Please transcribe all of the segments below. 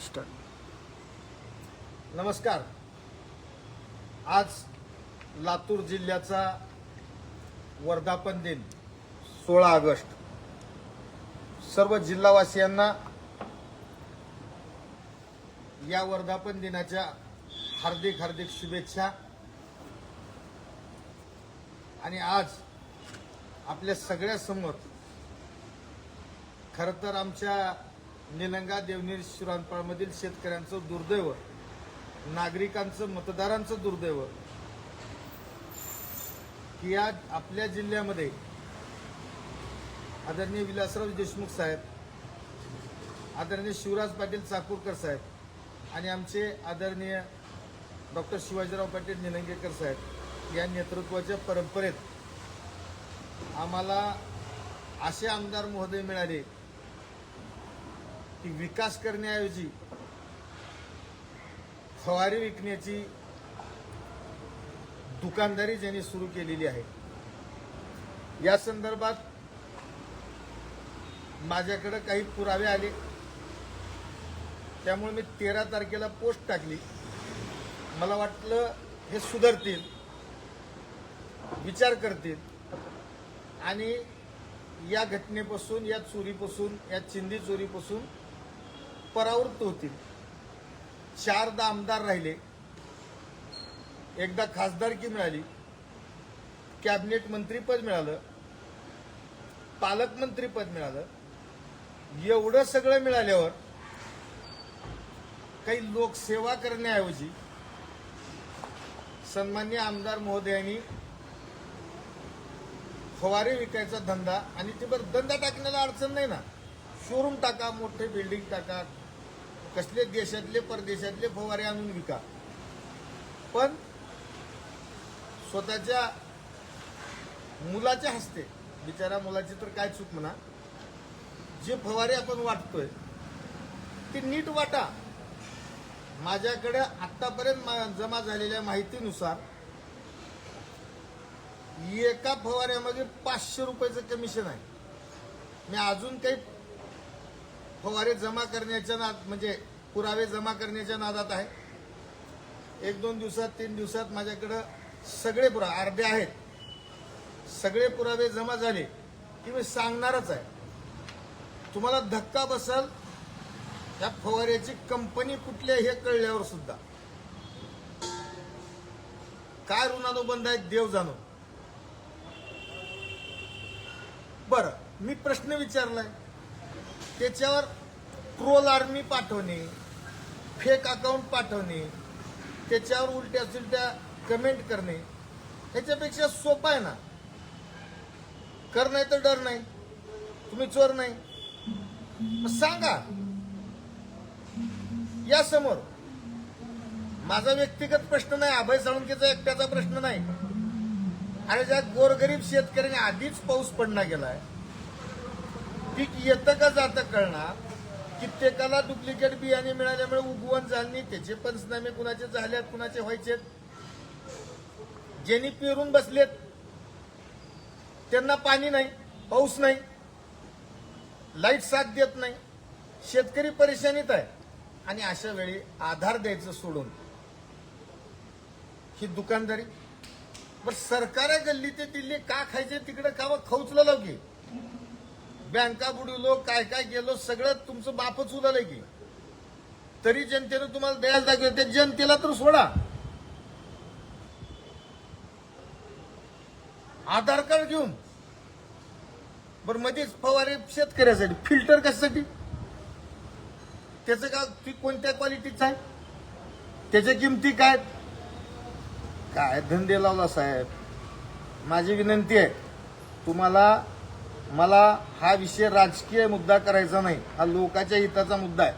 Start. नमस्कार. आज लातूर जिल्ह्याचा वर्धापन दिन 16 ऑगस्ट. सर्व जिल्हावासियांना या वर्धापन दिनाच्या हार्दिक हार्दिक शुभेच्छा. आणि आज आपल्या सगळ्यासमोर खरं तर आमच्या निलंगा देवणी शिरांपाळमधील शेतकऱ्यांचं दुर्दैव, नागरिकांचं, मतदारांचं दुर्दैव की आज आपल्या जिल्ह्यामध्ये आदरणीय विलासराव देशमुख साहेब, आदरणीय शिवराज पाटील चाकूरकर साहेब आणि आमचे आदरणीय डॉक्टर शिवाजीराव पाटील निलंगेकर साहेब या नेतृत्वाच्या परंपरेत आम्हाला असे आमदार महोदय मिळाले की विकास करण्याऐवजी फवारे विकण्याची दुकानदारी ज्यांनी सुरू केलेली आहे. या संदर्भात माझ्याकडे काही पुरावे आले, त्यामुळे मी 13 तारखेला पोस्ट टाकली. मला वाटलं हे सुधारतील, विचार करतील आणि या घटनेपासून, या चोरीपासून, या चिंदी चोरीपासून परावृत्त होतील. 4दा आमदार राहिले, एकदा खासदारकी मिळाली, कॅबिनेट मंत्रीपद मिळालं, पालकमंत्रीपद मिळालं. एवढं सगळं मिळाल्यावर काही लोकसेवा करण्याऐवजी सन्माननीय आमदार महोदयांनी फवारे विकायचा धंदा, आणि ते बरं धंदा टाकण्याला अडचण नाही ना, शोरूम टाका, मोठे बिल्डिंग टाका, कसले देशातले परदेशातले फवारे आणून विका, पण स्वतःच्या मुलाच्या हस्ते, बिचारा मुलाची तर काय चूक म्हणा, जे फवारे आपण वाटतोय ते नीट वाटा. माझ्याकडे आतापर्यंत जमा झालेल्या माहितीनुसार एका फवाऱ्यामागे 500 रुपयाचं कमिशन आहे. मी अजून काही फवारे जमा करण्याच्या म्हणजे पुरावे जमा करण्याच्या नादात आहे. 1-2 दिवसात, 3 दिवसात माझ्याकडे सगळे पुरावे, अर्धे आहेत, सगळे पुरावे जमा झाले की मी सांगणारच आहे. तुम्हाला धक्का बसल या फवाऱ्याची कंपनी कुठली आहे हे कळल्यावर सुद्धा. काय ऋणानुबंध आहेत देव जाणो. बरं, मी प्रश्न विचारलाय, त्याच्यावर ट्रोल आर्मी पाठवणे, फेक अकाउंट पाठवणे, त्याच्यावर उलट्या सुलट्या कमेंट करणे, ह्याच्यापेक्षा सोपं आहे ना. कर नाही तर डर नाही, तुम्ही चोर नाही, सांगा या समोर. माझा व्यक्तिगत प्रश्न नाही, अभय साळुंकेचा एकट्याचा प्रश्न नाही. आणि ज्या गोरगरीब शेतकऱ्याने आधीच पाऊस पडला गेलाय, पीक येतं का जातं कळणार. कित्येकाला डुप्लिकेट बियाणे मिळाल्यामुळे उगवण झालं नाही, त्याचे पंचनामे कुणाचे झालेत, कुणाचे व्हायचे. ज्यांनी पेरून बसलेत त्यांना पाणी नाही, पाऊस नाही, लाईट साथ देत नाही, शेतकरी परेशानीत आहे. आणि अशा वेळी आधार द्यायचं सोडून ही दुकानदारी. बरं, सरकार गल्ली ते दिल्ली का खायचे तिकडे खावं, खौचलं लाव की. बँका बुडवलो, काय काय गेलो, सगळं तुमचं बापच उलालंय की. तरी जनतेनं तुम्हाला द्यायला दाखवलं, त्या जनतेला तर सोडा. आधार कार्ड घेऊन बरं मध्येच फवारे शेतकऱ्यासाठी, फिल्टर कशासाठी, त्याचं का कोणत्या क्वालिटीचं आहे, त्याच्या किमती काय, काय धंदे लावला साहेब. माझी विनंती आहे तुम्हाला, मला हा विषय राजकीय मुद्दा करायचा नाही, हा लोकांच्या हिताचा मुद्दा आहे.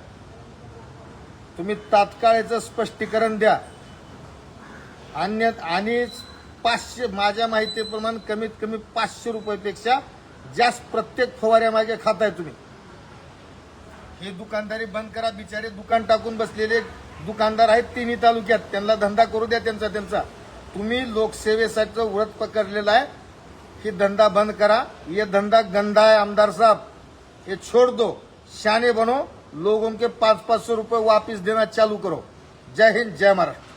तुम्ही तात्काळ याचं स्पष्टीकरण द्या. आणि 500, माझ्या माहितीप्रमाणे कमीत कमी 500 रुपयापेक्षा जास्त प्रत्येक फवाऱ्यामागे खाताय तुम्ही. हे दुकानदारी बंद करा. बिचारे दुकान टाकून बसलेले दुकानदार आहेत तिन्ही तालुक्यात, त्यांना धंदा करू द्या त्यांचा. तुम्ही लोकसेवेसाठी व्रत पकडलेला आहे, ही धंदा बंद करा. ये धंदा गंदा है आमदार साहब, ये छोड़ दो, शाने बनो, लोगों के 500-500 रुपए वापस देना चालू करो। जय हिंद, जय महाराष्ट्र।